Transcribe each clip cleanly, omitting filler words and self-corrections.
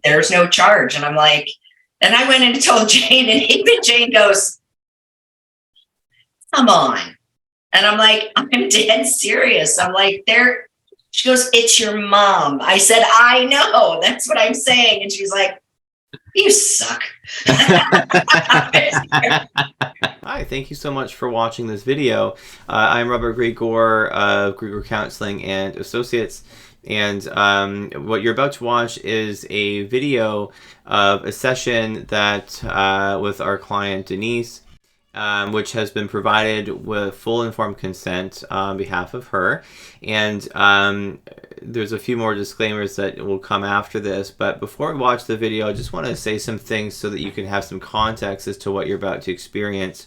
there's no charge. And I'm like, and I went in and told Jane, and even Jane goes, come on. And I'm like, I'm dead serious. I'm like, she goes, it's your mom. I said, I know, that's what I'm saying. And she's like, you suck. Hi, thank you so much for watching this video. I'm Robert Grigore of Grigore Counseling and Associates, and what you're about to watch is a video of a session that with our client Denise, which has been provided with full informed consent on behalf of her. And there's a few more disclaimers that will come after this, but before we watch the video, I just want to say some things so that you can have some context as to what you're about to experience.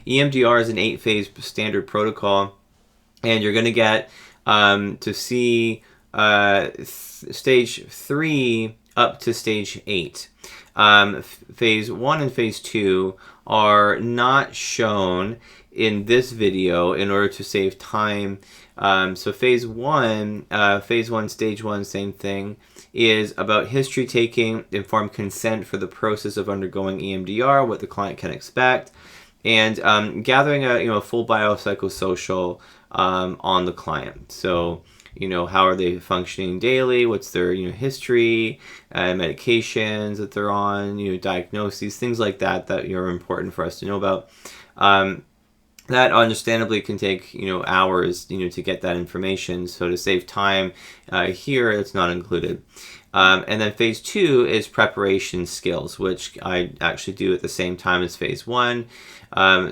EMDR is an 8-phase standard protocol, and you're going to get to see stage 3 up to stage 8. Phase 1 and phase 2 are not shown in this video in order to save time. So phase 1, stage 1, same thing, is about history taking, informed consent for the process of undergoing EMDR, what the client can expect, and gathering a full biopsychosocial on the client. So, how are they functioning daily? What's their history, medications that they're on, diagnoses, things like that are important for us to know about. That understandably can take hours to get that information. So to save time here, it's not included. And then phase 2 is preparation skills, which I actually do at the same time as phase 1.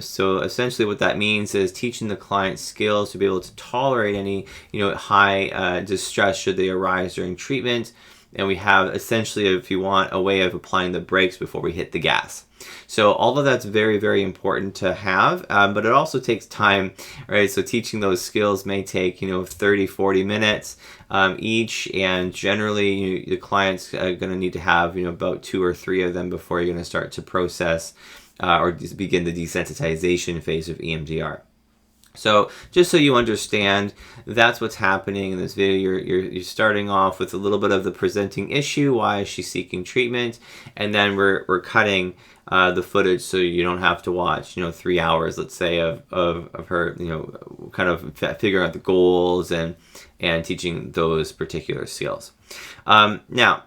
So essentially what that means is teaching the client skills to be able to tolerate any high distress should they arise during treatment. And we have essentially, if you want, a way of applying the brakes before we hit the gas. So all of that's very, very important to have, but it also takes time, right? So teaching those skills may take, 30, 40 minutes each, and generally the client's going to need to have, about 2 or 3 of them before you're going to start to process or begin the desensitization phase of EMDR. So just so you understand, that's what's happening in this video. You're starting off with a little bit of the presenting issue, why is she seeking treatment, and then we're cutting the footage so you don't have to watch 3 hours, let's say, of her kind of figuring out the goals and teaching those particular skills. Now,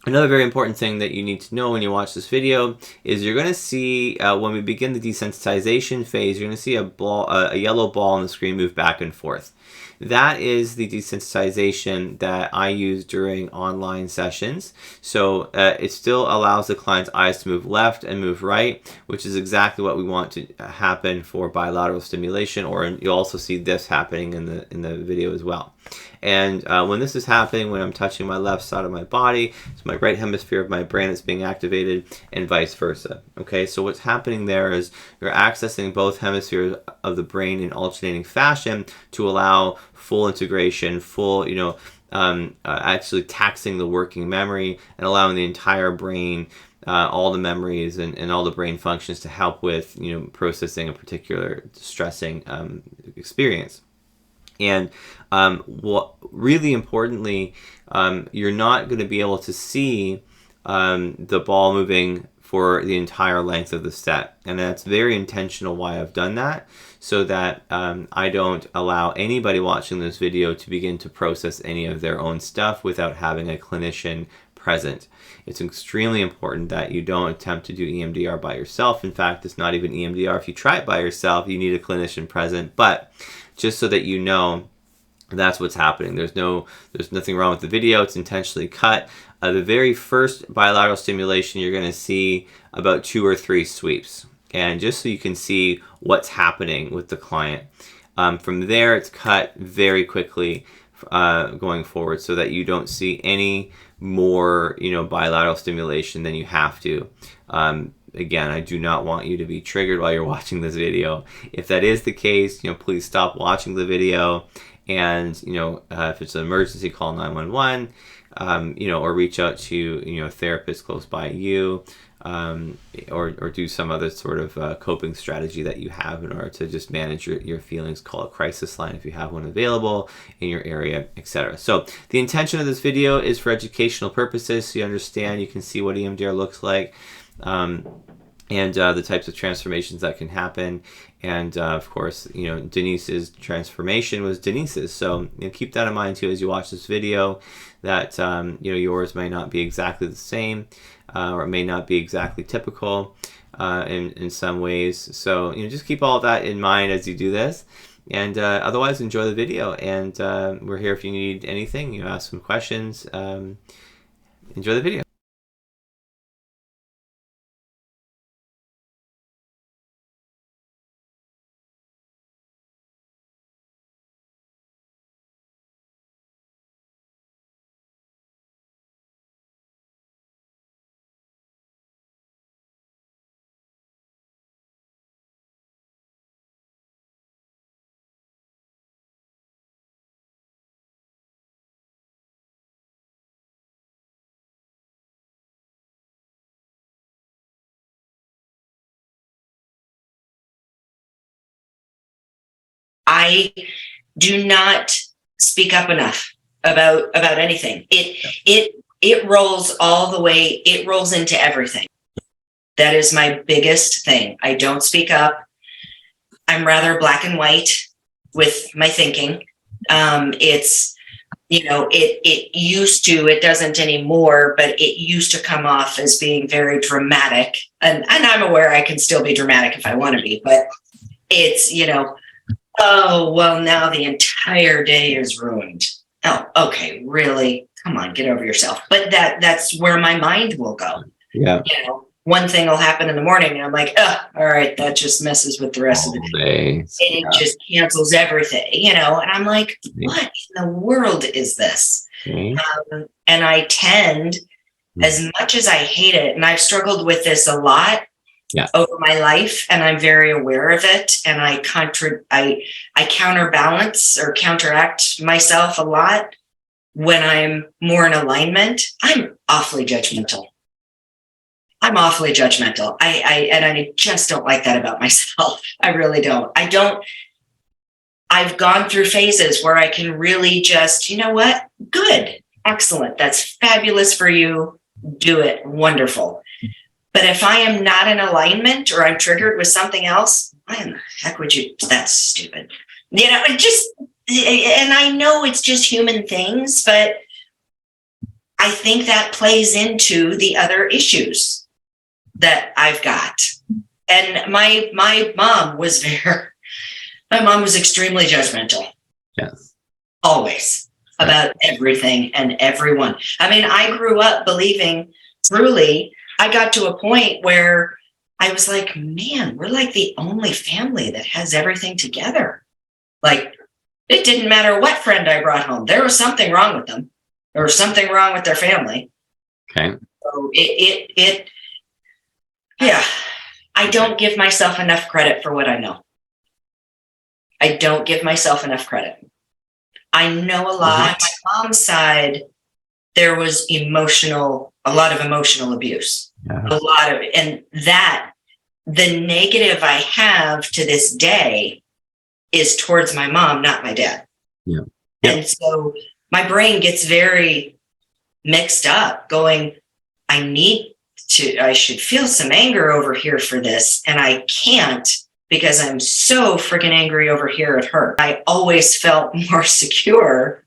another very important thing that you need to know when you watch this video is you're going to see when we begin the desensitization phase, you're going to see a yellow ball on the screen move back and forth. That is the desensitization that I use during online sessions. So it still allows the client's eyes to move left and move right, which is exactly what we want to happen for bilateral stimulation, or you'll also see this happening in the video as well. And when this is happening, when I'm touching my left side of my body, it's my right hemisphere of my brain that's being activated, and vice versa. Okay, so what's happening there is you're accessing both hemispheres of the brain in alternating fashion to allow full integration, full, actually taxing the working memory and allowing the entire brain, all the memories and all the brain functions to help with, processing a particular distressing experience. And what really importantly, you're not going to be able to see the ball moving for the entire length of the set. And that's very intentional why I've done that, so that I don't allow anybody watching this video to begin to process any of their own stuff without having a clinician present. It's extremely important that you don't attempt to do EMDR by yourself. In fact, it's not even EMDR. If you try it by yourself, you need a clinician present. But just so that you know, that's what's happening. There's nothing wrong with the video. It's intentionally cut. The very first bilateral stimulation, you're going to see about 2 or 3 sweeps. And just so you can see what's happening with the client. From there, it's cut very quickly going forward, so that you don't see any more bilateral stimulation than you have to. Again, I do not want you to be triggered while you're watching this video. If that is the case, please stop watching the video, and if it's an emergency, call 911. or reach out to, a therapist close by you, or do some other sort of coping strategy that you have in order to just manage your feelings. Call a crisis line if you have one available in your area, etc. So the intention of this video is for educational purposes, so you understand, you can see what EMDR looks like, and the types of transformations that can happen. And of course, Denise's transformation was Denise's. So keep that in mind too as you watch this video, that yours may not be exactly the same, or it may not be exactly typical in some ways. So just keep all that in mind as you do this. And otherwise, enjoy the video. And we're here if you need anything. Ask some questions. Enjoy the video. I do not speak up enough about anything. It rolls all the way. It rolls into everything. That is my biggest thing. I don't speak up. I'm rather black and white with my thinking. It's, it used to, it doesn't anymore, but it used to come off as being very dramatic. And I'm aware I can still be dramatic if I want to be, but it's, oh, well, now the entire day is ruined. Oh, okay, really? Come on, get over yourself. But that's where my mind will go. Yeah. One thing will happen in the morning and I'm like, oh, all right, that just messes with the rest of the day. And it just cancels everything, and I'm like, what in the world is this? And I tend, as much as I hate it, and I've struggled with this a lot over my life, and I'm very aware of it, and I counterbalance or counteract myself a lot when I'm more in alignment. I'm awfully judgmental. I just don't like that about myself. I really don't. I've gone through phases where I can really just, what? Good. Excellent. That's fabulous for you. Do it. Wonderful. But if I am not in alignment or I'm triggered with something else, why in the heck would you? That's stupid. And I know it's just human things, but I think that plays into the other issues that I've got. And my mom was extremely judgmental. Yes. Always, about everything and everyone. I mean, I grew up believing, truly, I got to a point where I was like, man, we're like the only family that has everything together. Like, it didn't matter what friend I brought home. There was something wrong with them. There was something wrong with their family. Okay. So yeah, I don't give myself enough credit for what I know. I don't give myself enough credit. I know a lot. On my mom's side, there was a lot of emotional abuse. Yeah. A lot of it. And the negative I have to this day is towards my mom, not my dad. Yeah. And so my brain gets very mixed up going, I should feel some anger over here for this. And I can't, because I'm so freaking angry over here at her. I always felt more secure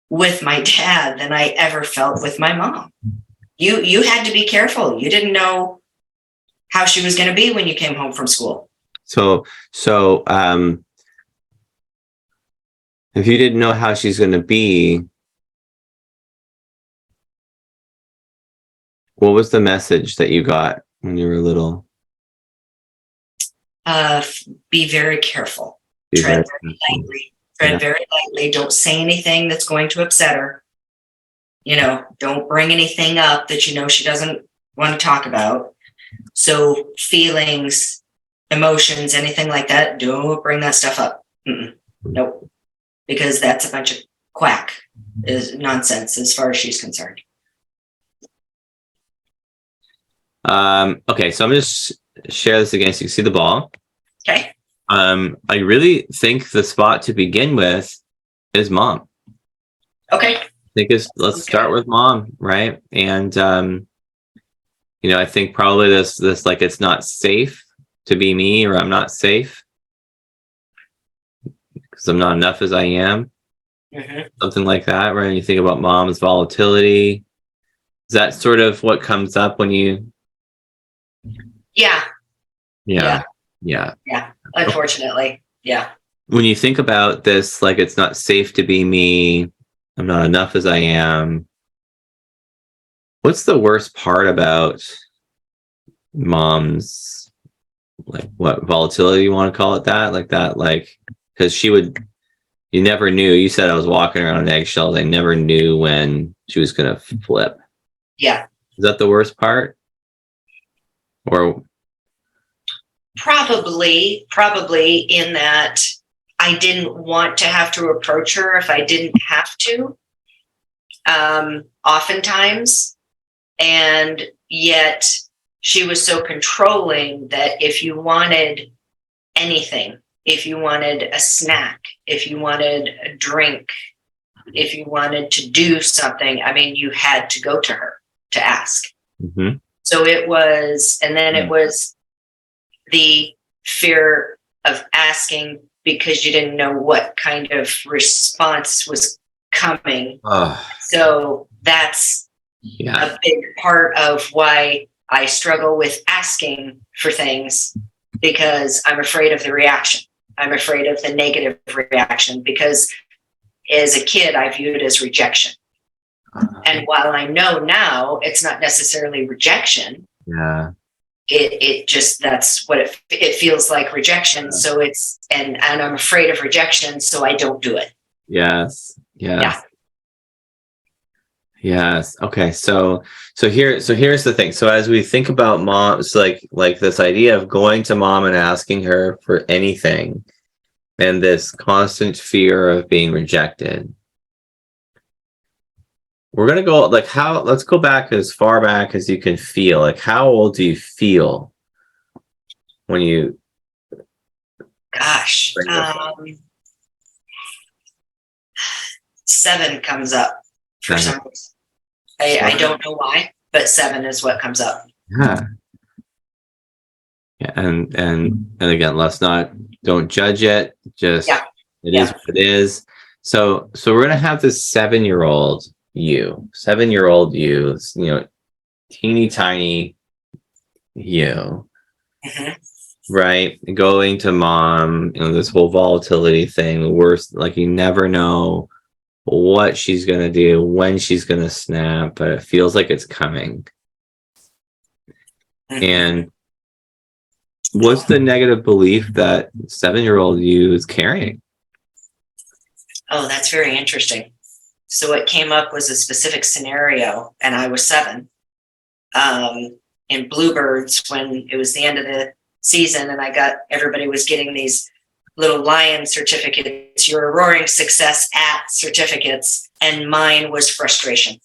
with my dad than I ever felt with my mom. You had to be careful. You didn't know how she was going to be when you came home from school. So if you didn't know how she's going to be, what was the message that you got when you were little? Be very careful. Tread very lightly. Very lightly. Don't say anything that's going to upset her. Don't bring anything up that she doesn't want to talk about. So feelings, emotions, anything like that, don't bring that stuff up. Nope. Because that's a bunch of quack, is nonsense as far as she's concerned. Okay, so I'm just share this again so you can see the ball. Okay. I really think the spot to begin with is mom. Okay. I think let's start with mom, right? And I think probably this like it's not safe to be me, or I'm not safe because I'm not enough as I am. Mm-hmm. Something like that, right? And you think about mom's volatility. Is that sort of what comes up when you? Yeah. Yeah. Unfortunately. Yeah. When you think about this, like it's not safe to be me, I'm not enough as I am. What's the worst part about mom's, like, what volatility you want to call it, like because you never knew. You said I was walking around on eggshells. I never knew when she was going to flip. Yeah. Is that the worst part? Or probably in that I didn't want to have to approach her if I didn't have to, oftentimes. And yet she was so controlling that if you wanted anything, if you wanted a snack, if you wanted a drink, if you wanted to do something, I mean, you had to go to her to ask. mm-hmm. So it was, and then it was the fear of asking because you didn't know what kind of response was coming. So that's a big part of why I struggle with asking for things, because I'm afraid of the reaction. I'm afraid of the negative reaction, because as a kid, I viewed it as rejection. And while I know now it's not necessarily rejection, it just, that's what it feels like, rejection. So it's, and I'm afraid of rejection, so I don't do it. Yes. Okay. So here's the thing. So as we think about moms, like this idea of going to mom and asking her for anything, and this constant fear of being rejected, we're going to go like let's go back as far back as you can feel. Like, how old do you feel when you? Gosh, 7 comes up for some reason. I don't know why, but 7 is what comes up. Yeah, and again, don't judge it. Just it is what it is. So we're gonna have this 7-year-old you, teeny tiny you, right? Going to mom, this whole volatility thing, the worst, like you never know what she's going to do, when she's going to snap, but it feels like it's coming. And what's the negative belief that 7-year-old you is carrying? Oh, that's very interesting. So what came up was a specific scenario, and I was 7, in Bluebirds, when it was the end of the season, and everybody was getting these little lion certificates. You're a roaring success at certificates, and mine was frustration.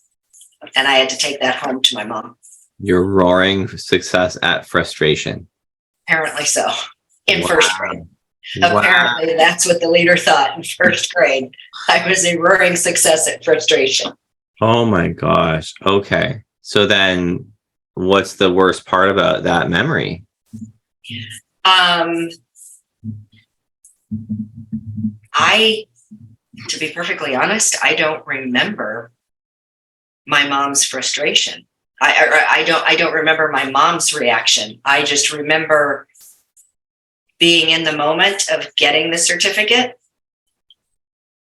And I had to take that home to my mom. Your roaring success at frustration. Apparently so. In first grade. Apparently that's what the leader thought in first grade. I was a roaring success at frustration. Oh my gosh. Okay. So then what's the worst part about that memory? To be perfectly honest, I don't remember my mom's frustration. I don't remember my mom's reaction. I just remember being in the moment of getting the certificate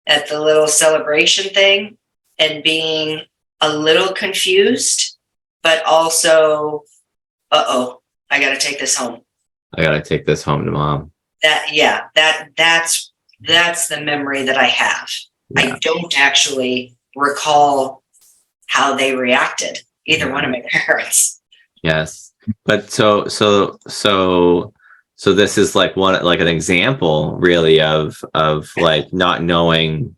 at the little celebration thing and being a little confused, but also, I got to take this home. I got to take this home to mom. That's the memory that I have. Yeah. I don't actually recall how they reacted, either one of my parents. Yes. But so this is like an example really of like not knowing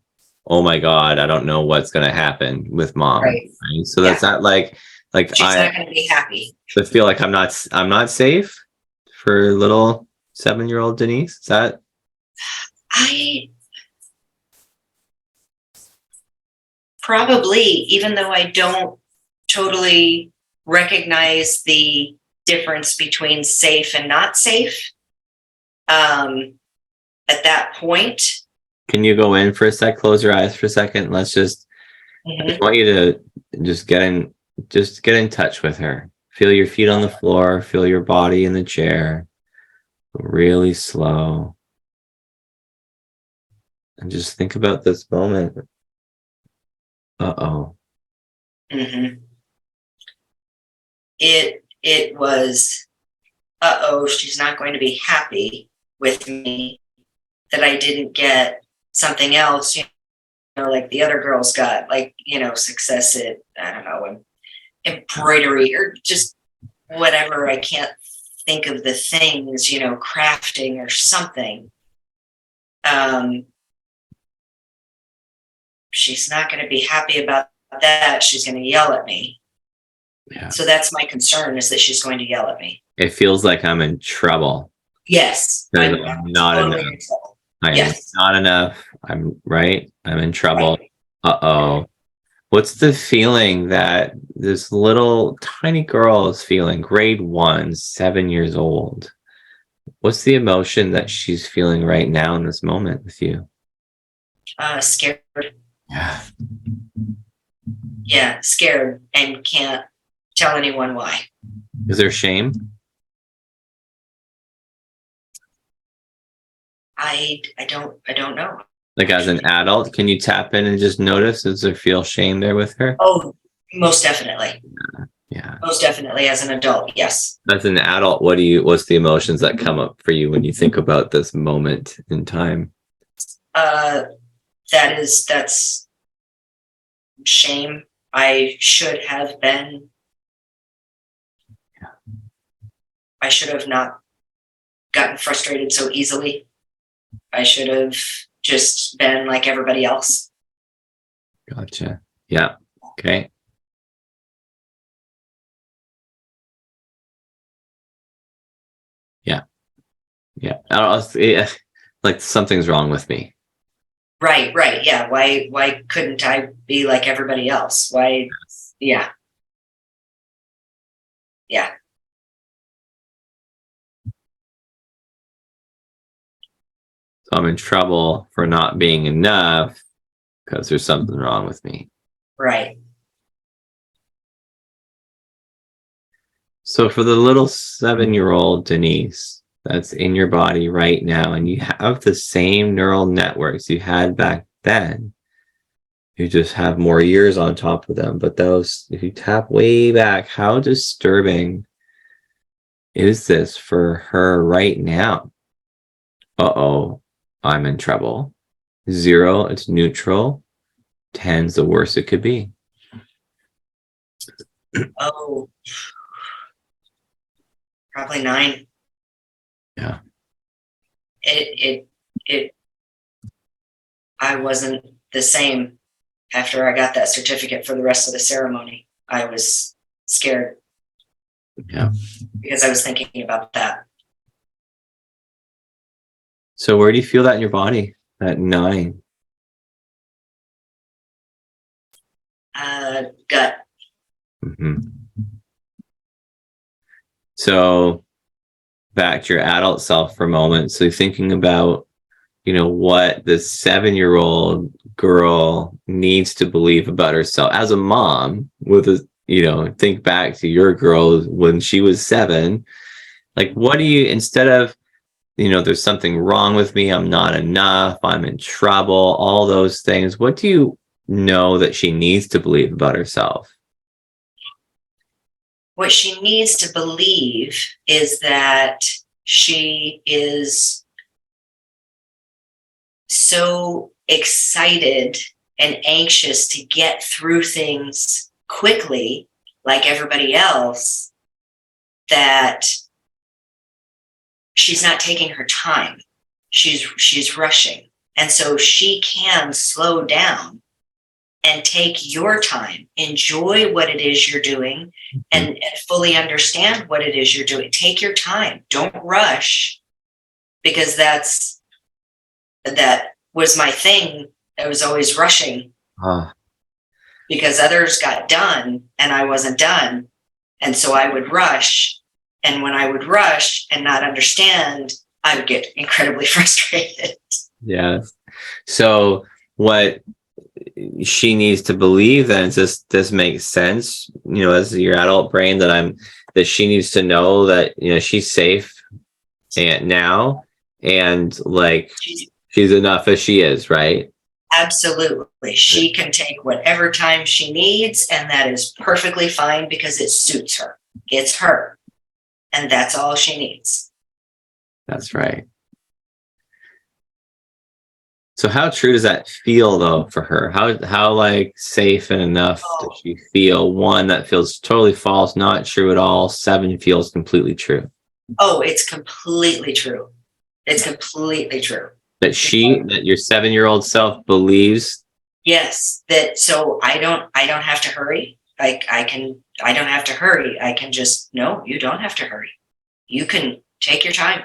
oh my God, I don't know what's going to happen with mom. Right. Right? So that's not like She's not going to be happy. I feel like I'm not safe for little 7-year-old Denise. Is that? I probably, even though I don't totally recognize the difference between safe and not safe, at that point. Can you go in for a sec? Close your eyes for a second. I just want you to just get in touch with her. Feel your feet on the floor. Feel your body in the chair. Really slow. And just think about this moment. Uh-oh. Mm-hmm. It was, she's not going to be happy with me that I didn't get something else, like the other girls got, like, success at, I don't know, embroidery or just whatever. I can't think of the things, crafting or something. She's not going to be happy about that. She's going to yell at me. Yeah. So that's my concern, is that she's going to yell at me. It feels like I'm in trouble. Yes. I'm not totally enough. in trouble. I am not enough. I'm in trouble. Right. Uh-oh. What's the feeling that this little tiny girl is feeling? Grade 1, 7 years old. What's the emotion that she's feeling right now in this moment with you? Scared. Yeah. Yeah, scared, and can't tell anyone why. Is there shame? I don't know. Like as an adult, can you tap in and just notice? Does there feel shame there with her? Oh, most definitely. Yeah. Most definitely as an adult, yes. As an adult, what's the emotions that come up for you when you think about this moment in time? That's shame. I should have been. I should have not gotten frustrated so easily. I should have just been like everybody else. Gotcha. Yeah. Okay. Yeah. Yeah. Like something's wrong with me. Right. Yeah. Why couldn't I be like everybody else? Why? Yeah. Yeah. So I'm in trouble for not being enough because there's something wrong with me. Right. So for the little 7-year-old Denise that's in your body right now, and you have the same neural networks you had back then, you just have more years on top of them. But those, if you tap way back, how disturbing is this for her right now? Uh-oh, I'm in trouble. 0, it's neutral. 10's the worst it could be. Oh, probably 9. Yeah. I wasn't the same after I got that certificate for the rest of the ceremony. I was scared. Yeah. Because I was thinking about that. So where do you feel that in your body at 9? Gut. Mm-hmm. So back to your adult self for a moment. So thinking about, what this 7-year-old girl needs to believe about herself as a mom think back to your girl when she was 7. Like, what do you, instead of, there's something wrong with me, I'm not enough, I'm in trouble, all those things, what do you know that she needs to believe about herself? What she needs to believe is that she is so excited and anxious to get through things quickly, like everybody else, that she's not taking her time. She's rushing, And so she can slow down and take your time, enjoy what it is you're doing, and fully understand what it is you're doing. Take your time. Don't rush, because that was my thing. I was always rushing because others got done and I wasn't done. And so I would rush. And when I would rush and not understand, I would get incredibly frustrated. Yes. So what she needs to believe then, this makes sense, as your adult brain, that she needs to know that, she's safe and now, and like she's enough as she is, right? Absolutely. She can take whatever time she needs, and that is perfectly fine because it suits her. It's her. And that's all she needs. That's right. So how true does that feel though for her? How like safe and enough does she feel? 1, that feels totally false, not true at all. 7 feels completely true. Oh, it's completely true. It's completely true. That your 7-year-old self believes. Yes. So I don't have to hurry. I don't have to hurry. I can just, no, you don't have to hurry. You can take your time.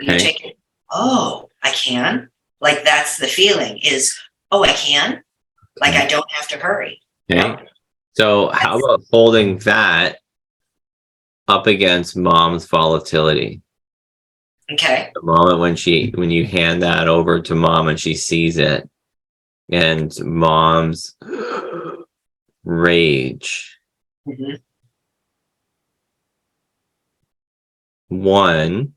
You take it. Oh, I can. Like, that's the feeling is, oh, I can. Like, I don't have to hurry. Okay. No. So how about holding that up against mom's volatility? Okay. The moment when you hand that over to mom and she sees it, and mom's rage. Mm-hmm. 1,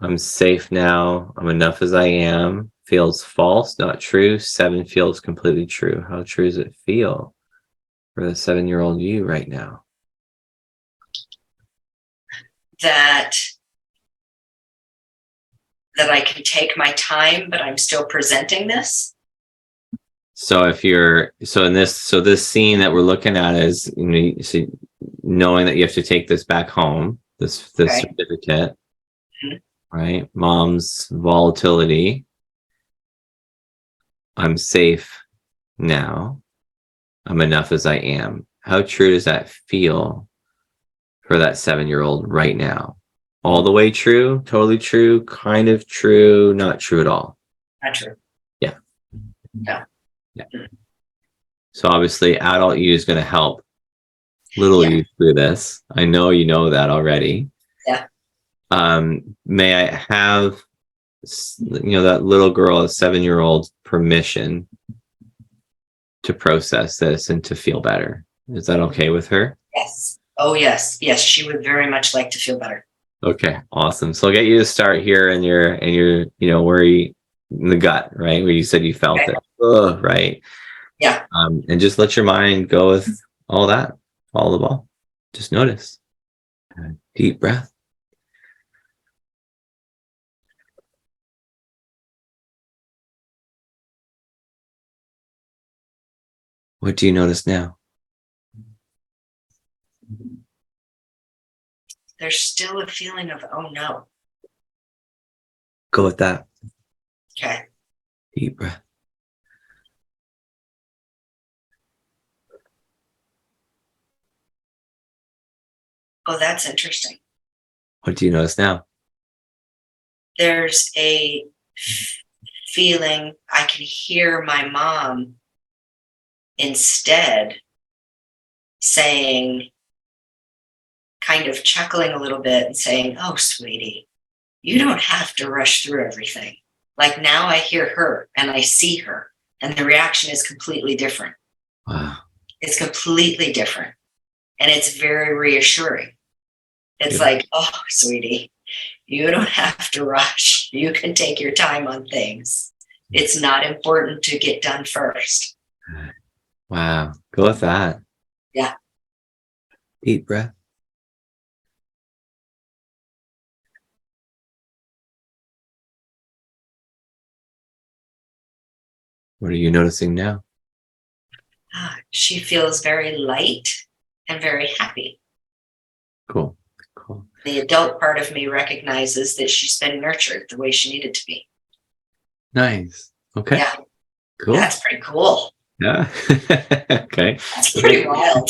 I'm safe now. I'm enough as I am. Feels false, not true. 7 feels completely true. How true does it feel for the 7-year-old you right now? That I can take my time, but I'm still presenting this. So this scene that we're looking at is, knowing that you have to take this back home, this certificate, right? Mom's volatility. I'm safe now. I'm enough as I am. How true does that feel for that 7-year-old right now? All the way true, totally true, kind of true, not true at all. Not true. Yeah. No. Yeah. So obviously adult you is going to help little you through this. I know you know that already. Yeah. May I have, that little girl, a 7-year-old, permission to process this and to feel better? Is that okay with her? Yes. Oh, yes. Yes. She would very much like to feel better. Okay. Awesome. So I'll get you to start here in your, where you, in the gut, right? Where you said you felt it. Ugh, right. Yeah. And just let your mind go with all that, follow the ball. Just notice. Deep breath. What do you notice now? There's still a feeling of, oh no. Go with that. Okay. Deep breath. Oh, that's interesting. What do you notice now? There's a feeling I can hear my mom instead saying, kind of chuckling a little bit and saying, oh, sweetie, you don't have to rush through everything. Like, now I hear her and I see her, and the reaction is completely different. Wow. It's completely different. And it's very reassuring. It's like, oh, sweetie, you don't have to rush. You can take your time on things. It's not important to get done first. Wow. Go with that. Yeah. Deep breath. What are you noticing now? She feels very light and very happy. Cool. Cool. The adult part of me recognizes that she's been nurtured the way she needed to be. Nice. Okay. Yeah, Cool. that's pretty cool. Yeah. Okay. That's pretty wild.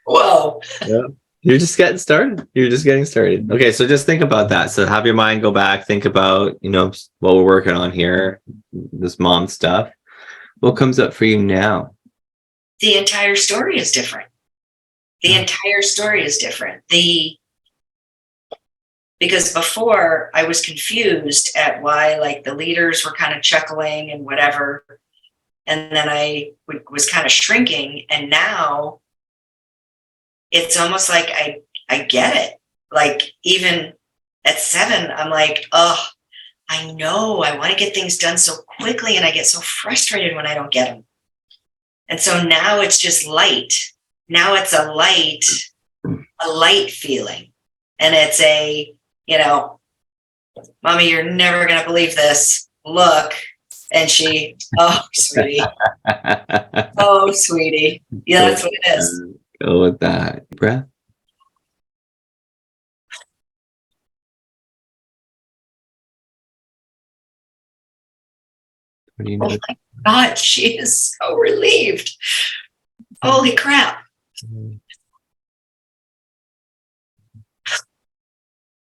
Whoa. Yeah. You're just getting started. You're just getting started. Okay, so just think about that. So have your mind go back, think about, what we're working on here, this mom stuff. What comes up for you now? The entire story is different. The entire story is different. Because before I was confused at why like the leaders were kind of chuckling and whatever. And then I was kind of shrinking. And now it's almost like I get it. Like even at 7, I'm like, oh, I know I want to get things done so quickly. And I get so frustrated when I don't get them. And so now it's just light. Now it's a light feeling. And it's a, Mommy, you're never going to believe this. Look. And she, oh, sweetie. Oh, sweetie. Yeah, that's what it is. Go with that. Breath. What do you know? Oh my God, she is so relieved. Holy crap.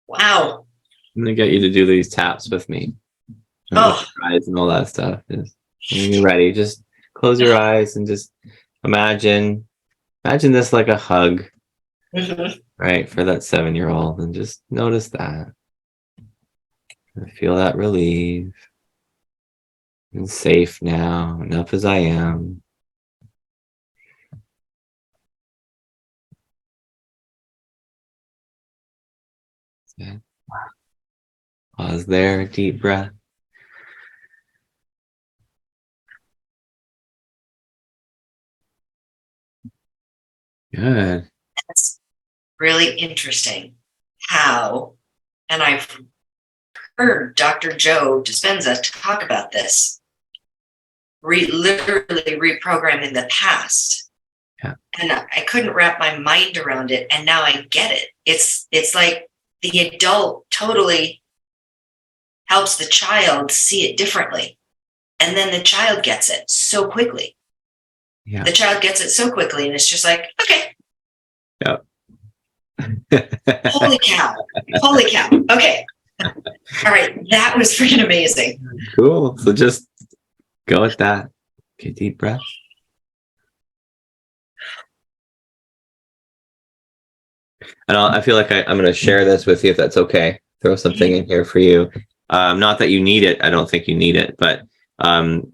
Wow. I'm gonna get you to do these taps with me. Oh. Eyes and all that stuff. Just when you're ready, just close your eyes and just imagine this like a hug, right, for that 7-year-old, and just notice that. And feel that relief. I'm safe now, enough as I am. Pause there, deep breath. Good. That's really interesting how, and I've heard Dr. Joe Dispenza talk about this, literally reprogramming the past. Yeah. And I couldn't wrap my mind around it. And now I get it. It's like the adult totally helps the child see it differently. And then the child gets it so quickly. Yeah. The child gets it so quickly. And it's just like, okay. Yeah. Holy cow. Holy cow. Okay. All right. That was freaking amazing. Cool. So just go with that. Okay, deep breath. And I feel like I'm going to share this with you if that's okay. Throw something in here for you. Not that you need it. I don't think you need it, but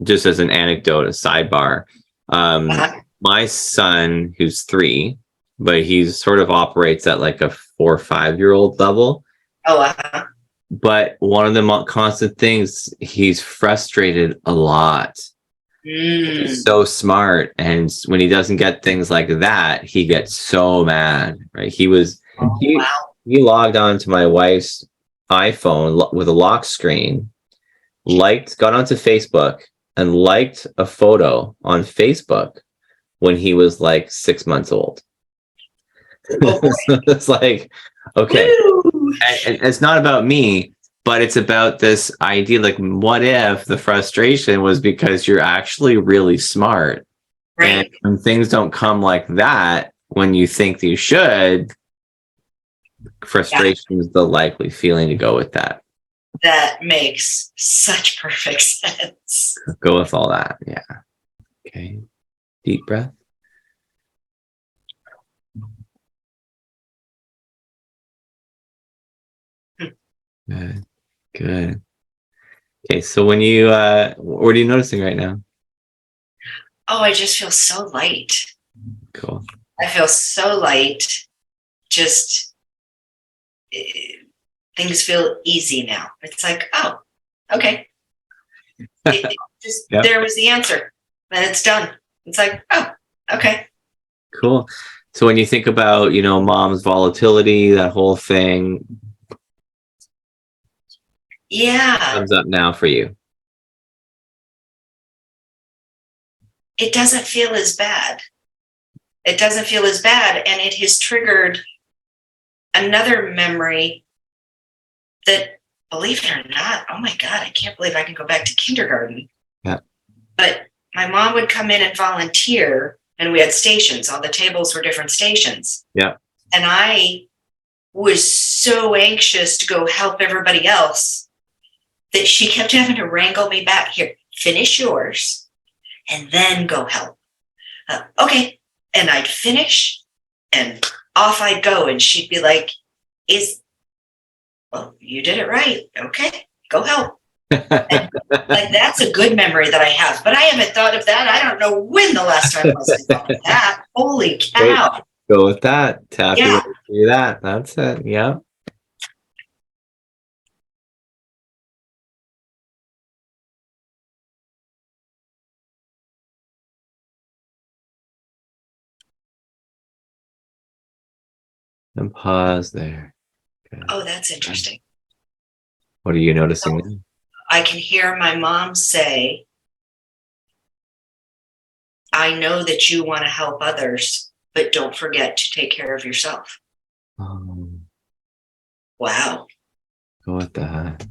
just as an anecdote, a sidebar. My son, who's 3, but he sort of operates at like a 4 or 5-year-old level. Oh, But one of the constant things, he's frustrated a lot. He's so smart, and when he doesn't get things like that, he gets so mad. Right? He logged on to my wife's iPhone with a lock screen, got onto Facebook, and liked a photo on Facebook when he was like 6 months old. So it's like, okay, and it's not about me, but it's about this idea, like, what if the frustration was because you're actually really smart, right? And when things don't come like that when you think you should, frustration is the likely feeling to go with that. That makes such perfect sense. Go with all that. Yeah. Okay. Deep breath. Good. Good. Okay, so when you what are you noticing right now? Oh, I just feel so light. Cool. I feel so light. Just things feel easy now. It's like, oh, okay. There was the answer. And it's done. It's like, oh, okay. Cool. So when you think about, mom's volatility, that whole thing, comes up now for you. It doesn't feel as bad. It doesn't feel as bad. And it has triggered another memory that believe it or not, oh my God, I can't believe I can go back to kindergarten. Yeah. But my mom would come in and volunteer, and we had stations. All the tables were different stations. Yeah. And I was so anxious to go help everybody else that she kept having to wrangle me back. Here, finish yours and then go help. Okay. And I'd finish and off I'd go. And she'd be like, well, you did it right. Okay, go help. And, like, that's a good memory that I have, but I haven't thought of that. I don't know when the last time was I thought of that. Holy cow. Great. Go with that. Happy Yeah. to do that. That's it. Yeah. And pause there. Okay. Oh, that's interesting. What are you noticing So, now? I can hear my mom say, I know that you want to help others, but don't forget to take care of yourself. Wow. Go with that.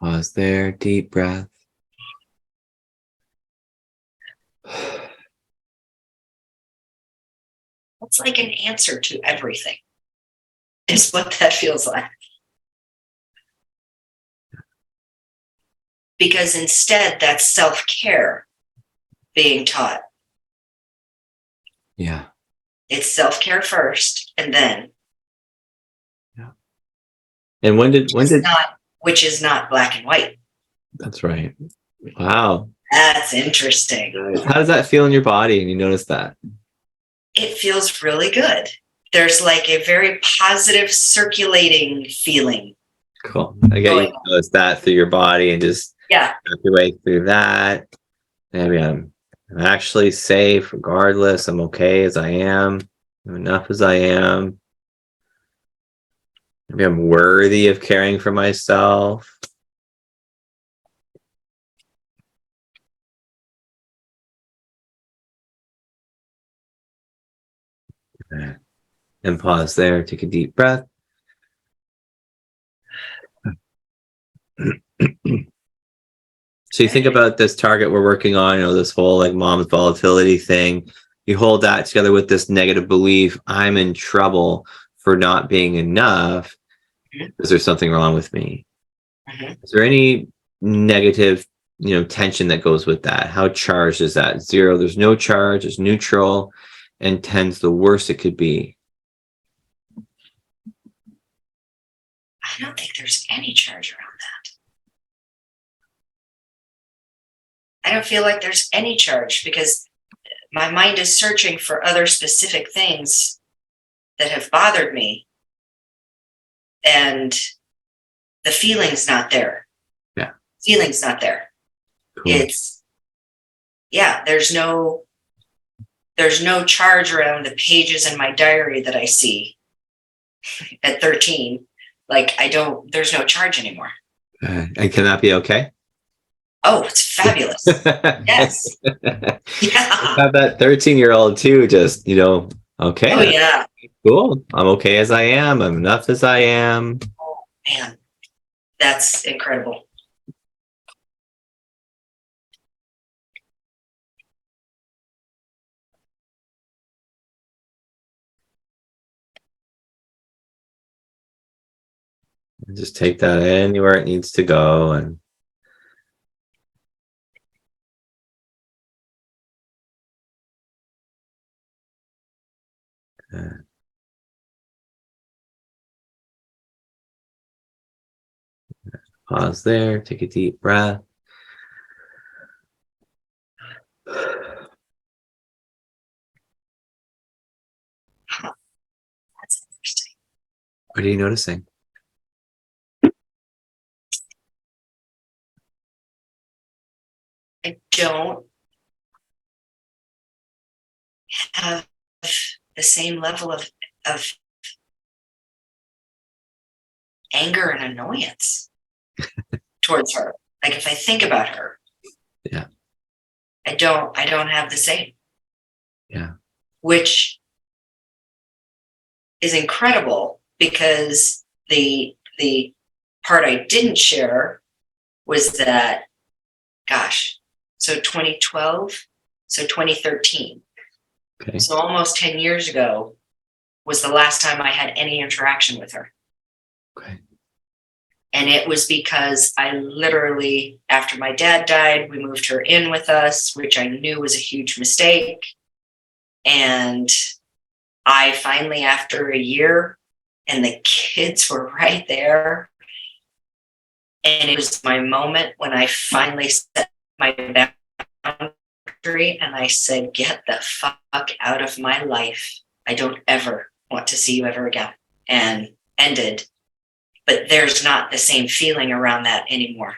Pause there. Deep breath. It's like an answer to everything, is what that feels like. Because instead, that's self-care being taught. Yeah. It's self-care first, and then. Yeah. And when did which is not black and white. That's right. Wow. That's interesting. How does that feel in your body? And you notice that? It feels really good. There's like a very positive circulating feeling. Cool. I get you to notice that through your body and just work your way through that. Maybe I'm actually safe regardless. I'm okay as I am. I'm enough as I am. Maybe I'm worthy of caring for myself. And pause there. Take a deep breath. So you think about this target we're working on, this whole like mom's volatility thing. You hold that together with this negative belief, I'm in trouble for not being enough. Is there something wrong with me? Is there any negative, tension that goes with that? How charged is that? 0, there's no charge, it's neutral, and 10's the worst it could be. I don't think there's any charge around that. I don't feel like there's any charge because my mind is searching for other specific things that have bothered me. And the feeling's not there. Yeah. Feeling's not there. Cool. There's no charge around the pages in my diary that I see at 13. Like there's no charge anymore. And can that be okay? Oh, it's fabulous. Yes. Yeah. Have that 13-year-old too, just, okay. Oh, yeah. Cool. I'm okay as I am. I'm enough as I am. Oh, man. That's incredible. Just take that anywhere it needs to go and pause there, take a deep breath. That's interesting. What are you noticing? I don't have the same level of anger and annoyance towards her. Like if I think about her, Yeah. I don't have the same. Yeah. Which is incredible, because the part I didn't share was that, gosh, so 2012, so 2013. Okay. So almost 10 years ago was the last time I had any interaction with her. Okay. And it was because I literally, after my dad died, we moved her in with us, which I knew was a huge mistake. And I finally, after a year, and the kids were right there, and it was my moment when I finally set my boundary and I said, get the fuck out of my life. I don't ever want to see you ever again. And ended. But there's not the same feeling around that anymore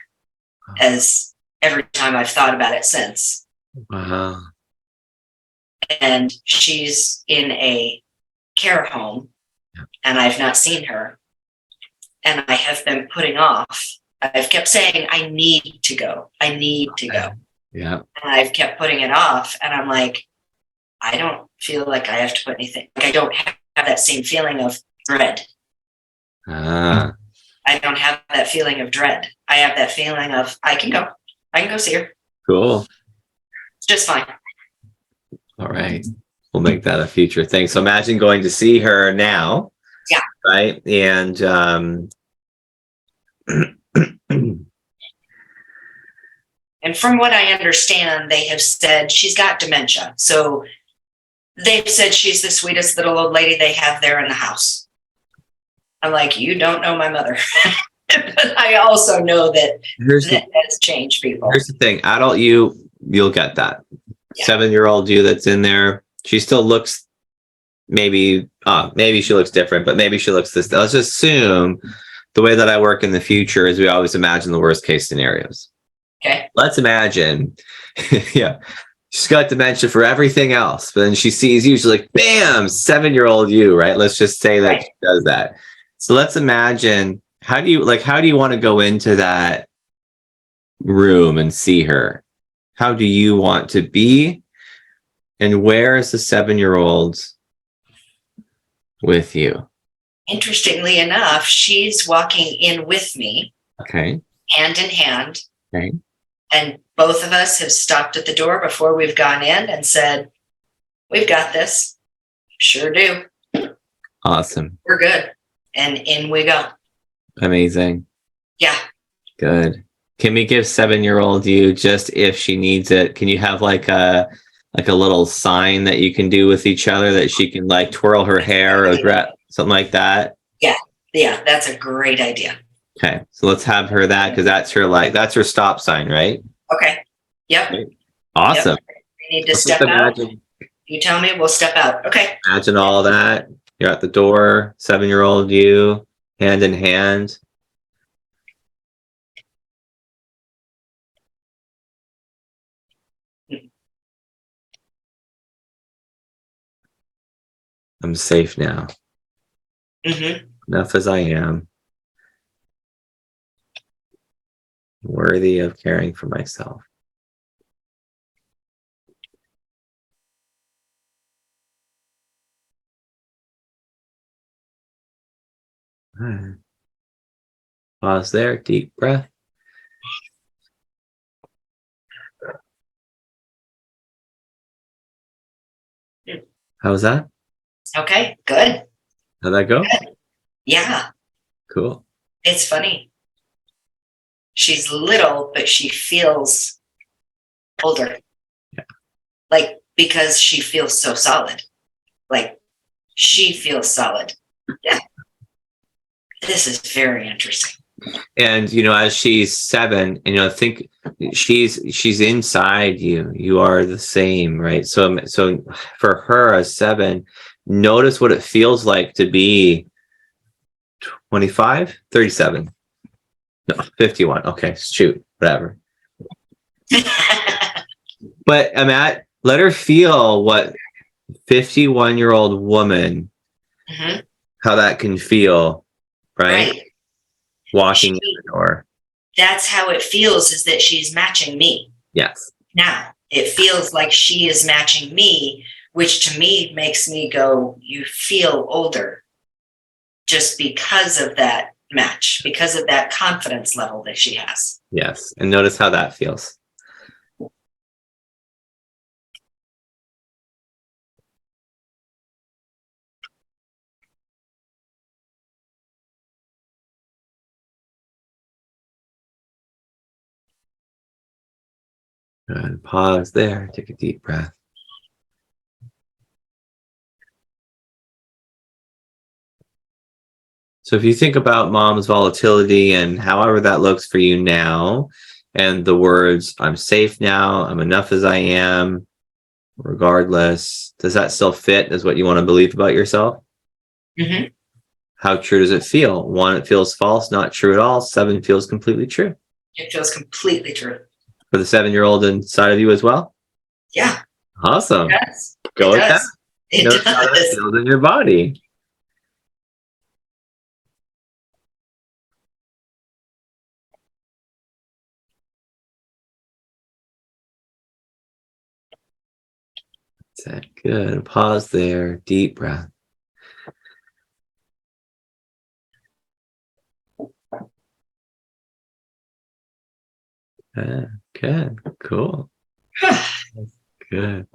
as every time I've thought about it since. Wow. And she's in a care home, and I've not seen her. And I have been putting off. I've kept saying, I need to go. I need to go. Yeah. And I've kept putting it off. And I'm like, I don't feel like I have to put anything. Like I don't have that same feeling of dread. Ah. I don't have that feeling of dread. I have that feeling of I can go. I can go see her. Cool. It's just fine. All right. We'll make that a future thing. So imagine going to see her now. Yeah. Right. And and from what I understand, they have said she's got dementia. So they've said she's the sweetest little old lady they have there in the house. I'm like, you don't know my mother. But I also know that that has changed people. Here's the thing. Adult you'll get that. Yeah. 7-year-old you that's in there, she still looks maybe she looks different, but maybe she looks this. Let's assume the way that I work in the future is we always imagine the worst case scenarios. Okay. Let's imagine, yeah, she's got dementia for everything else, but then she sees you, she's like, bam, 7-year-old you, right? Let's just say that right. She does that. So let's imagine, how do you want to go into that room and see her? How do you want to be? And where is the 7-year-old with you? Interestingly enough, she's walking in with me. Okay. Hand in hand. Okay. And both of us have stopped at the door before we've gone in and said, we've got this. Sure do. Awesome. We're good. And in we go. Amazing. Yeah. Good. Can we give 7-year-old you, just if she needs it, can you have like a little sign that you can do with each other that she can like twirl her hair or something like that? Yeah. Yeah. That's a great idea. Okay. So let's have her that, because that's her stop sign, right? Okay. Yep. Okay. Awesome. Yep. We need to step out. You tell me, we'll step out. Okay. Imagine all that. You're at the door, 7-year-old you, hand in hand. I'm safe now. Mm-hmm. Enough as I am. Worthy of caring for myself. All right. Pause there. Deep breath. How was that? Okay, good. How'd that go? Good. Yeah. Cool. It's funny. She's little, but she feels older. Yeah. Like, because she feels so solid. Like, she feels solid. Yeah. This is very interesting. And, as she's 7, and, think she's inside you. You are the same, right? So for her as 7, notice what it feels like to be 25, 37. No, 51. Okay, shoot, whatever. But let her feel what 51-year-old woman, how that can feel, right? Walking in the door. That's how it feels, is that she's matching me. Yes. Now, it feels like she is matching me, which to me makes me go, you feel older just because of that match, because of that confidence level that she has. Yes. And notice how that feels. Good. Pause there. Take a deep breath. So if you think about mom's volatility and however that looks for you now, and the words, I'm safe now, I'm enough as I am, regardless, does that still fit as what you want to believe about yourself? How true does it feel? 1, it feels false, not true at all. 7 feels completely true. It feels completely true. For the 7-year-old inside of you as well? Yeah. Awesome. It does. Go with that. It Notice how that does. feels in your body. That's it. Good. Pause there. Deep breath. Good. Cool. Good.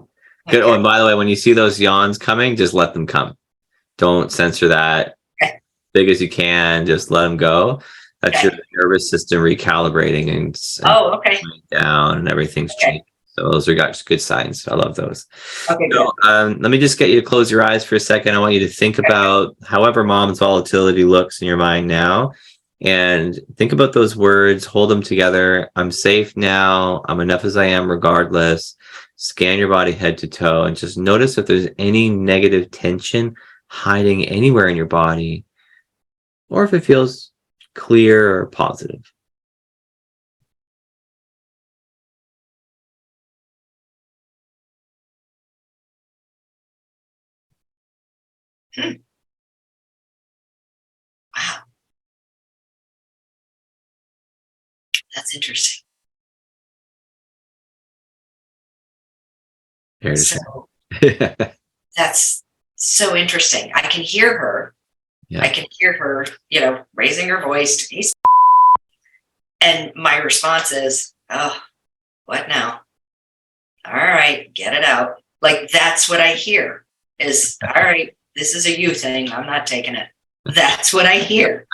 Good. Oh, and by the way, when you see those yawns coming, just let them come. Don't censor that. Okay. Big as you can, just let them go. That's your nervous system recalibrating and Okay. down, and everything's changing. So those are good signs. I love those. Okay. So, let me just get you to close your eyes for a second. I want you to think about however mom's volatility looks in your mind now, and think about those words. Hold them together. I'm safe now. I'm enough as I am, regardless. Scan your body head to toe, and just notice if there's any negative tension hiding anywhere in your body, or if it feels clear or positive. Wow. That's interesting. So that's so interesting. I can hear her. Yeah. I can hear her, raising her voice to me. And my response is, oh, what now? All right, get it out. Like, that's what I hear is, all right, this is a you thing. I'm not taking it. That's what I hear.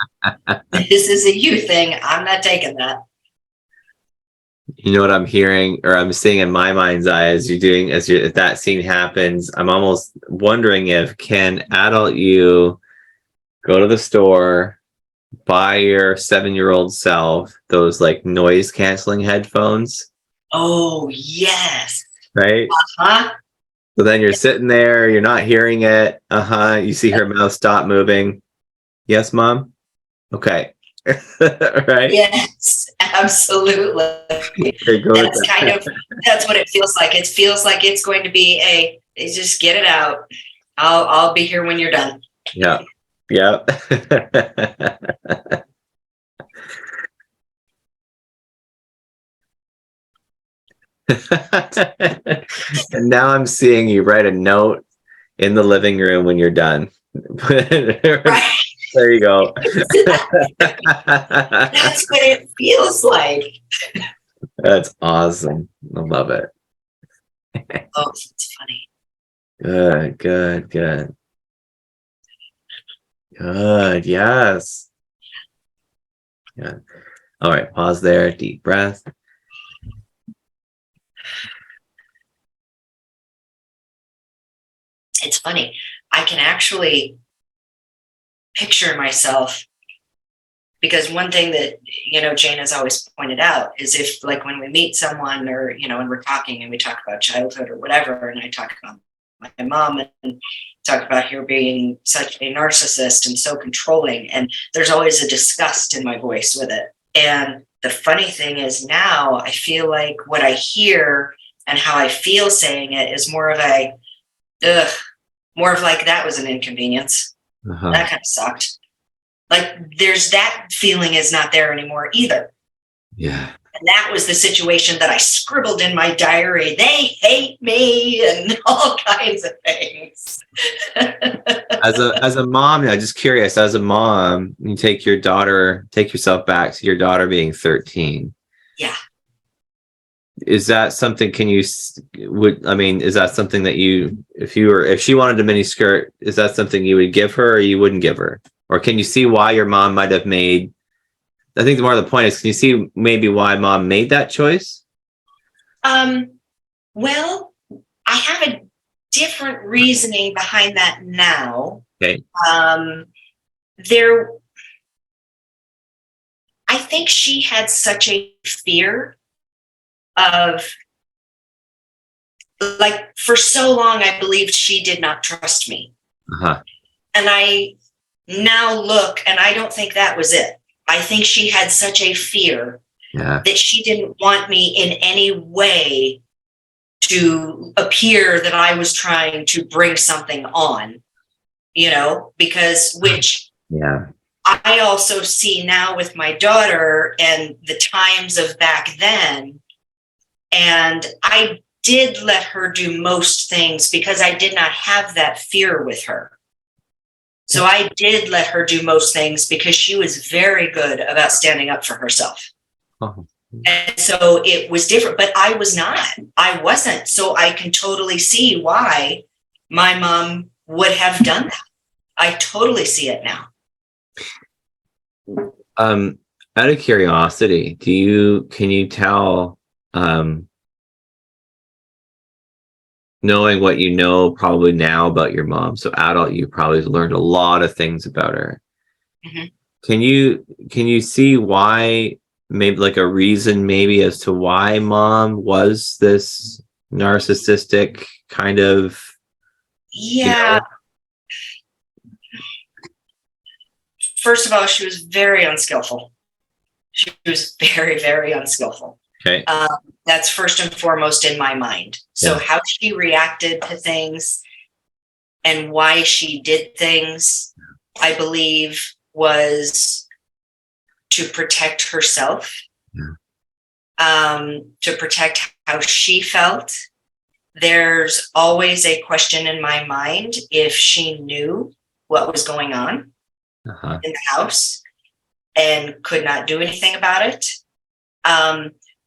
This is a you thing. I'm not taking that. You know what I'm hearing, or I'm seeing in my mind's eye as if that scene happens, I'm almost wondering can adult you go to the store, buy your 7-year-old self those like noise canceling headphones? Oh, yes. Right? So then you're sitting there, you're not hearing it. You see her mouth stop moving. Yes, Mom? Okay. Right? Yes, absolutely. That's what it feels like. It feels like it's going to be just get it out. I'll be here when you're done. Yeah. And now I'm seeing you write a note in the living room when you're done. Right. There you go. That's what it feels like. That's awesome. I love it. Oh, it's funny. Good. Yes. Yeah. All right. Pause there. Deep breath. It's funny. I can actually picture myself, because one thing that, Jane has always pointed out is if, like, when we meet someone or, when we're talking and we talk about childhood or whatever, and I talk about my mom and talk about her being such a narcissist and so controlling, and there's always a disgust in my voice with it. And the funny thing is now I feel like what I hear and how I feel saying it is more of ugh, more of like that was an inconvenience. Uh-huh. That kind of sucked. Like there's that feeling is not there anymore either. Yeah. And that was the situation that I scribbled in my diary. They hate me and all kinds of things. As a mom, I'm just curious, as a mom, you take yourself back to your daughter being 13. Yeah. Is that something, is that something that if she wanted a mini skirt, is that something you would give her or you wouldn't give her? Or can you see why your mom might have made, I think the more the point is, can you see maybe why mom made that choice? Well, I have a different reasoning behind that now. Okay. I think she had such a fear of, like, for so long, I believed she did not trust me. Uh-huh. And I now look, and I don't think that was it. I think she had such a fear that she didn't want me in any way to appear that I was trying to bring something on, which I also see now with my daughter and the times of back then. And I did let her do most things because I did not have that fear with her. So I did let her do most things because she was very good about standing up for herself. Uh-huh. And so it was different, but I wasn't. So I can totally see why my mom would have done that. I totally see it now. Out of curiosity, can you tell, knowing what you know probably now about your mom, so adult, you probably learned a lot of things about her. Mm-hmm. Can you see why, maybe like a reason maybe as to why mom was this narcissistic kind of? Yeah. First of all, she was very unskillful. She was very, very unskillful. Okay. That's first and foremost in my mind. So how she reacted to things and why she did things, I believe, was to protect herself, to protect how she felt. There's always a question in my mind if she knew what was going on in the house and could not do anything about it.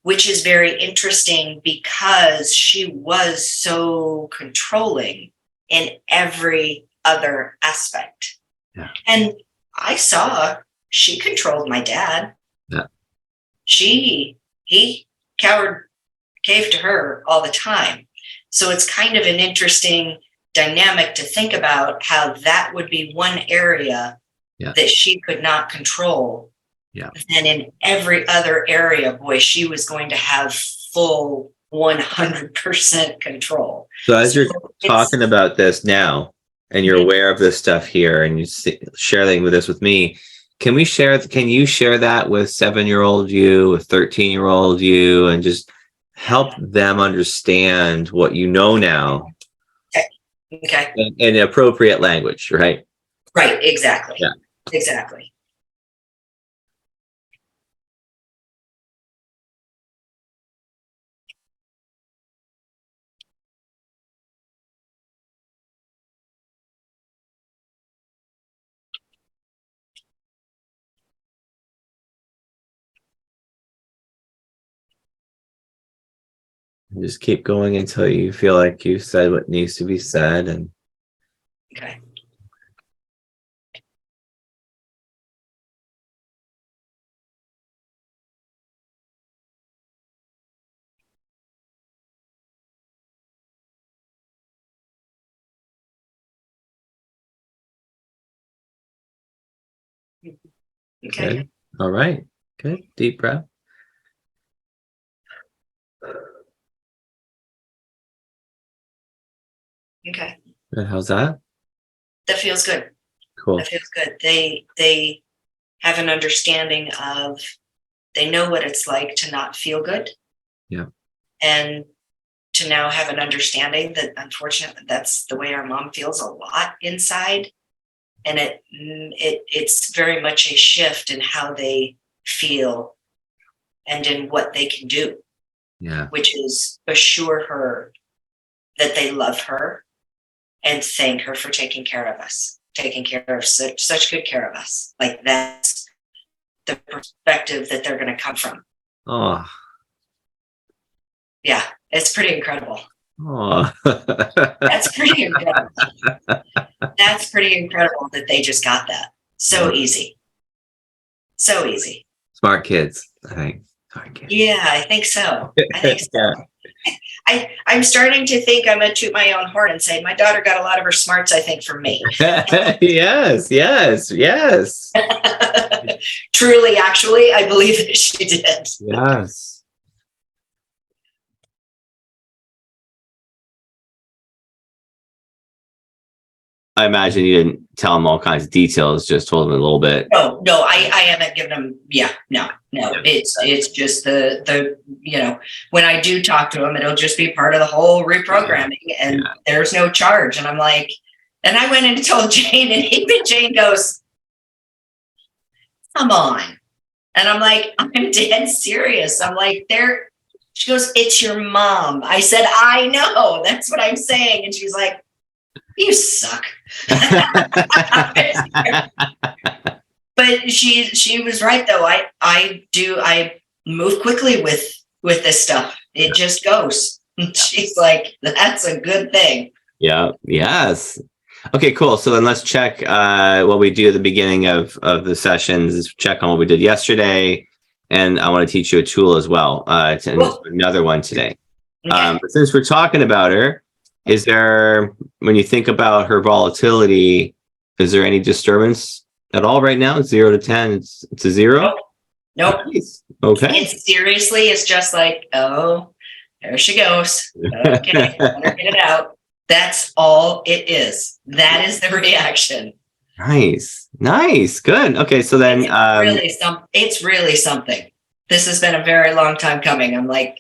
Which is very interesting because she was so controlling in every other aspect. Yeah. And I saw she controlled my dad. Yeah. He caved to her all the time. So it's kind of an interesting dynamic to think about how that would be one area that she could not control. Yeah. And in every other area, boy, she was going to have full 100% control. So as you're talking about this now, and you're aware of this stuff here, and you sharing with this with me, can you share that with 7-year-old you, with 13-year-old you, and just help them understand what you know now? Okay. In appropriate language, right? Right. Exactly. Yeah. Exactly. Just keep going until you feel like you said what needs to be said. And okay. Okay. Good. All right. Good. Deep breath. Okay. Good. How's that? That feels good. Cool. That feels good. They have an understanding of, they know what it's like to not feel good. Yeah. And to now have an understanding that unfortunately that's the way our mom feels a lot inside. And it's very much a shift in how they feel and in what they can do. Yeah. Which is assure her that they love her and thank her for taking care of us, taking care of such good care of us. Like, that's the perspective that they're going to come from. Oh. Yeah, it's pretty incredible. Oh. That's pretty incredible. That's pretty incredible that they just got that. So easy. So easy. Smart kids, I think. Smart kids. Yeah, I think so. I'm starting to think I'm going to toot my own horn and say my daughter got a lot of her smarts, I think, from me. Yes. Truly, actually, I believe that she did. Yes. I imagine you didn't tell them all kinds of details, just told them a little bit. No, I haven't given them. Yeah, no. It's just the when I do talk to them, it'll just be part of the whole reprogramming, and there's no charge. And I'm like, and I went in and told Jane, and even Jane goes, "Come on," and I'm like, I'm dead serious. I'm like, she goes, "It's your mom." I said, "I know. That's what I'm saying," and she's like, "You suck." But she was right though. I move quickly with this stuff. It just goes. She's like, that's a good thing. Yeah. Yes. Okay, cool. So then let's check what we do at the beginning of the sessions is check on what we did yesterday. And I want to teach you a tool as well. Another one today. Okay. But since we're talking about her, is there, when you think about her volatility, is there any disturbance at all right now? 0 to 10, it's a 0? Nope. Nice. Okay. It seriously is just like, oh, there she goes. Okay, let her get it out. That's all it is. That is the reaction. Nice. Good. Okay, so then it's really something. This has been a very long time coming. I'm like,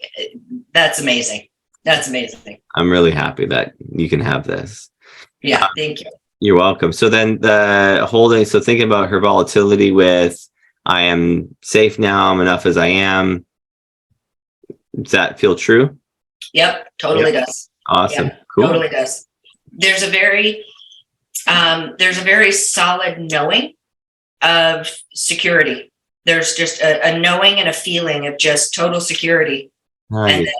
that's amazing. That's amazing. I'm really happy that you can have this. Yeah, thank you. You're welcome. So then so thinking about her volatility with, I am safe now, I'm enough as I am. Does that feel true? Yep, totally does. Awesome. Yep, cool. Totally does. There's a very solid knowing of security. There's just a knowing and a feeling of just total security. Nice. And that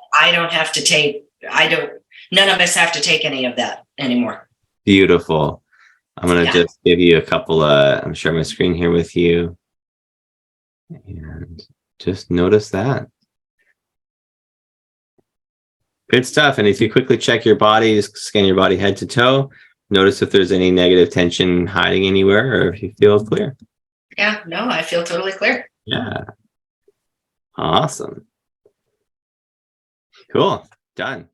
none of us have to take any of that anymore. Beautiful. I'm going to just give you a couple I'm sharing my screen here with you. And just notice that. Good stuff. And if you quickly check your body, just scan your body head to toe, notice if there's any negative tension hiding anywhere or if you feel clear. Yeah, no, I feel totally clear. Yeah. Awesome. Cool. Done.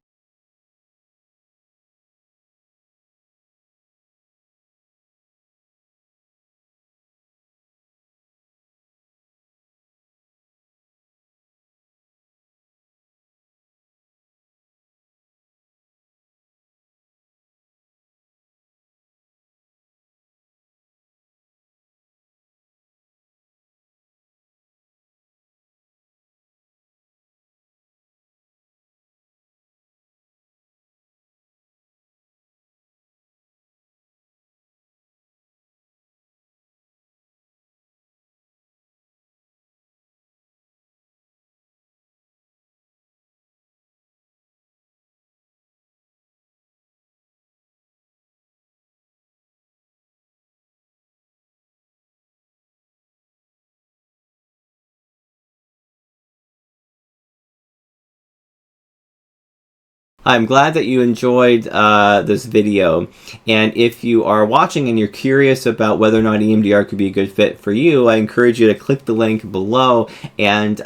I'm glad that you enjoyed this video, and if you are watching and you're curious about whether or not EMDR could be a good fit for you, I encourage you to click the link below and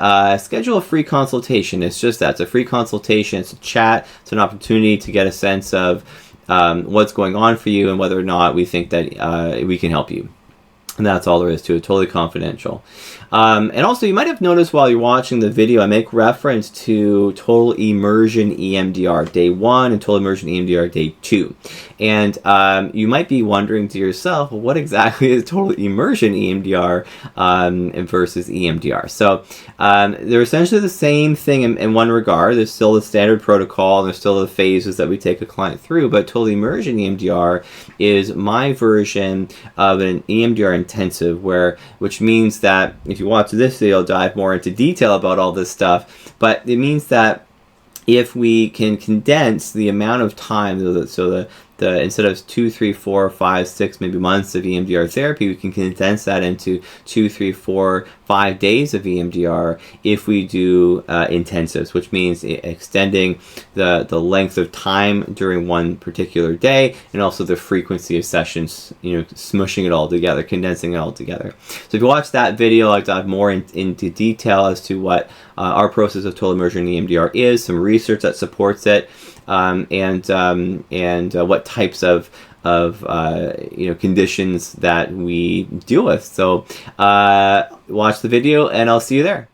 schedule a free consultation. It's just that. It's a free consultation. It's a chat. It's an opportunity to get a sense of what's going on for you and whether or not we think that we can help you. And that's all there is to it. Totally confidential. And also, you might have noticed while you're watching the video, I make reference to total immersion EMDR day 1 and total immersion EMDR day 2. And you might be wondering to yourself, well, what exactly is total immersion EMDR versus EMDR? So they're essentially the same thing in one regard. There's still the standard protocol, and there's still the phases that we take a client through, but total immersion EMDR is my version of an EMDR intensive, which means that if you watch this video, I'll dive more into detail about all this stuff, but it means that if we can condense the amount of time, so the instead of 2, 3, 4, 5, 6, maybe months of EMDR therapy, we can condense that into 2, 3, 4, 5 days of EMDR if we do intensives, which means extending the length of time during one particular day, and also the frequency of sessions, smushing it all together, condensing it all together. So if you watch that video, I'll dive more into detail as to what our process of total immersion EMDR is, some research that supports it, and what types of conditions that we deal with. So watch the video, and I'll see you there.